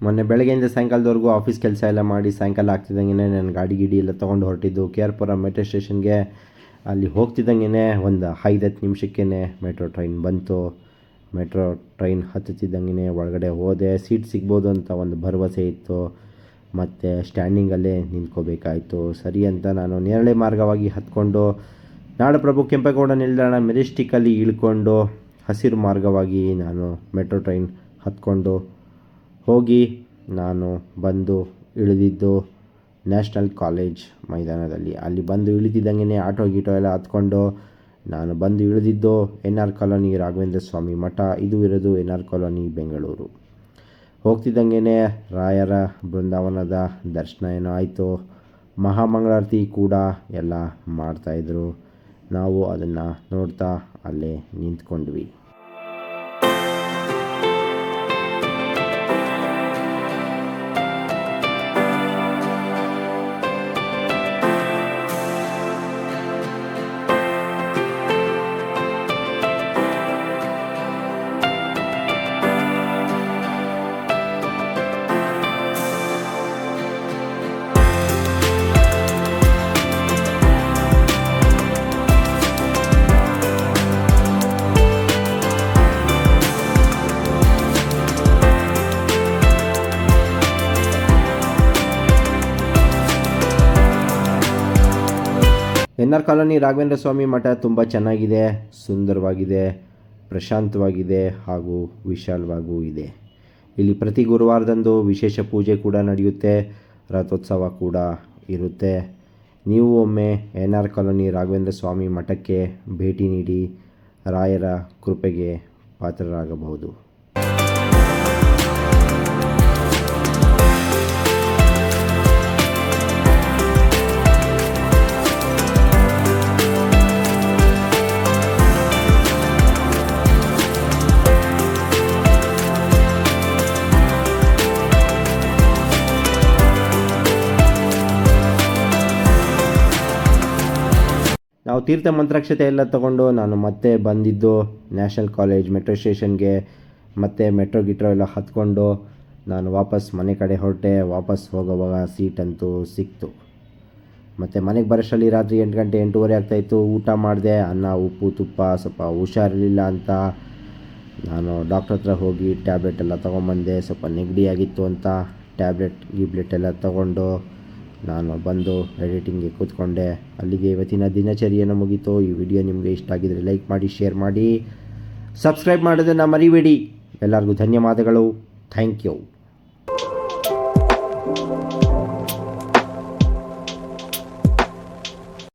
ಮೊನ್ನೆ ಬೆಳಗ್ಗೆಯಿಂದ ಸಾಯಂಕಾಲದವರೆಗೂ ಆಫೀಸ್ ಕೆಲಸ ಎಲ್ಲ ಮಾಡಿ ಸಾಯಂಕಾಲ ಆಗ್ತಿದ್ದಂಗೆ ನನ್ನ ಗಾಡಿ ಎಲ್ಲ ತೊಗೊಂಡು ಹೊರಟಿದ್ದು ಕೆ ಆರ್ ಪುರಂ ಮೆಟ್ರೋ ಸ್ಟೇಷನ್ಗೆ. ಅಲ್ಲಿ ಹೋಗ್ತಿದ್ದಂಗೆ ಒಂದು 5-10 ನಿಮಿಷಕ್ಕೇ ಮೆಟ್ರೋ ಟ್ರೈನ್ ಬಂತು. ಮೆಟ್ರೋ ಟ್ರೈನ್ ಹತ್ತುತ್ತಿದ್ದಂಗೆ ಒಳಗಡೆ ಹೋದೆ. ಸೀಟ್ ಸಿಗ್ಬೋದು ಅಂತ ಒಂದು ಭರವಸೆ ಇತ್ತು. ಮತ್ತು ಸ್ಟ್ಯಾಂಡಿಂಗಲ್ಲೇ ನಿಂತ್ಕೋಬೇಕಾಯಿತು. ಸರಿ ಅಂತ ನಾನು ನೇರಳೆ ಮಾರ್ಗವಾಗಿ ಹತ್ಕೊಂಡು ನಾಡಪ್ರಭು ಕೆಂಪೇಗೌಡ ನಿಲ್ದಾಣ ಮೆಜೆಸ್ಟಿಕ್ಕಲ್ಲಿ ಇಳ್ಕೊಂಡು ಹಸಿರು ಮಾರ್ಗವಾಗಿ ನಾನು ಮೆಟ್ರೋ ಟ್ರೈನ್ ಹತ್ಕೊಂಡು ಹೋಗಿ ನಾನು ಬಂದು ಇಳಿದಿದ್ದು ನ್ಯಾಷನಲ್ ಕಾಲೇಜ್ ಮೈದಾನದಲ್ಲಿ. ಅಲ್ಲಿ ಬಂದು ಇಳಿದಿದ್ದಂಗೆ ಆಟೋ ಗೀಟೋ ಎಲ್ಲ ಹತ್ಕೊಂಡು ನಾನು ಬಂದು ಇಳಿದಿದ್ದು NR ಕಾಲೋನಿ ರಾಘವೇಂದ್ರ ಸ್ವಾಮಿ ಮಠ. ಇದು ಇರೋದು NR ಕಾಲೋನಿ ಬೆಂಗಳೂರು. ಹೋಗ್ತಿದ್ದಂಗೆ ರಾಯರ ಬೃಂದಾವನದ ದರ್ಶನ ಏನೋ ಆಯಿತು. ಮಹಾಮಂಗಳಾರತಿ ಕೂಡ ಎಲ್ಲ ಮಾಡ್ತಾಯಿದ್ರು. ನಾವು ಅದನ್ನು ನೋಡ್ತಾ ಅಲ್ಲೇ ನಿಂತ್ಕೊಂಡ್ವಿ. NR ಕಾಲೋನಿ ರಾಘವೇಂದ್ರ ಸ್ವಾಮಿ ಮಠ ತುಂಬ ಚೆನ್ನಾಗಿದೆ, ಸುಂದರವಾಗಿದೆ, ಪ್ರಶಾಂತವಾಗಿದೆ ಹಾಗೂ ವಿಶಾಲವಾಗೂ ಇದೆ. ಇಲ್ಲಿ ಪ್ರತಿ ಗುರುವಾರದಂದು ವಿಶೇಷ ಪೂಜೆ ಕೂಡ ನಡೆಯುತ್ತೆ, ರಥೋತ್ಸವ ಕೂಡ ಇರುತ್ತೆ. ನೀವು ಒಮ್ಮೆ NR ಕಾಲೋನಿ ರಾಘವೇಂದ್ರ ಸ್ವಾಮಿ ಮಠಕ್ಕೆ ಭೇಟಿ ನೀಡಿ ರಾಯರ ಕೃಪೆಗೆ ಪಾತ್ರರಾಗಬಹುದು. ನಾವು ತೀರ್ಥ ಮಂತ್ರಾಕ್ಷತೆ ಎಲ್ಲ ತೊಗೊಂಡು ನಾನು ಮತ್ತೆ ಬಂದಿದ್ದು ನ್ಯಾಷನಲ್ ಕಾಲೇಜ್ ಮೆಟ್ರೋ ಸ್ಟೇಷನ್ಗೆ. ಮತ್ತೆ ಮೆಟ್ರೋ ಗಿಟ್ರೋ ಎಲ್ಲ ಹತ್ಕೊಂಡು ನಾನು ವಾಪಸ್ ಮನೆ ಕಡೆ ಹೊರಟೆ. ವಾಪಸ್ ಹೋಗೋವಾಗ ಸೀಟಂತೂ ಸಿಕ್ತು. ಮತ್ತು ಮನೆಗೆ ಬರೋಷ್ಟರಲ್ಲಿ ರಾತ್ರಿ 8 ಗಂಟೆ 8:30 ಆಗ್ತಾಯಿತ್ತು. ಊಟ ಮಾಡಿದೆ. ಅನ್ನ ಉಪ್ಪು ತುಪ್ಪ ಸ್ವಲ್ಪ ಹುಷಾರಿರಲಿಲ್ಲ ಅಂತ ನಾನು ಡಾಕ್ಟ್ರ್ ಹತ್ರ ಹೋಗಿ ಟ್ಯಾಬ್ಲೆಟ್ ಎಲ್ಲ ತೊಗೊಂಬಂದೆ. ಸ್ವಲ್ಪ ನೆಗಡಿ ಆಗಿತ್ತು ಅಂತ ಟ್ಯಾಬ್ಲೆಟ್ ಎಲ್ಲ ತೊಗೊಂಡು ನಾನು ಬಂದು ಎಡಿಟಿಂಗ್ಗೆ ಕೂತ್ಕೊಂಡೆ. ಅಲ್ಲಿಗೆ ಇವತ್ತಿನ ದಿನಚರಿಯನ್ನು ಮುಗೀತು. ಈ ವಿಡಿಯೋ ನಿಮಗೆ ಇಷ್ಟ ಆಗಿದರೆ ಲೈಕ್ ಮಾಡಿ, ಶೇರ್ ಮಾಡಿ, ಸಬ್ಸ್ಕ್ರೈಬ್ ಮಾಡೋದನ್ನು ಮರಿಬೇಡಿ. ಎಲ್ಲರಿಗೂ ಧನ್ಯವಾದಗಳು. Thank you.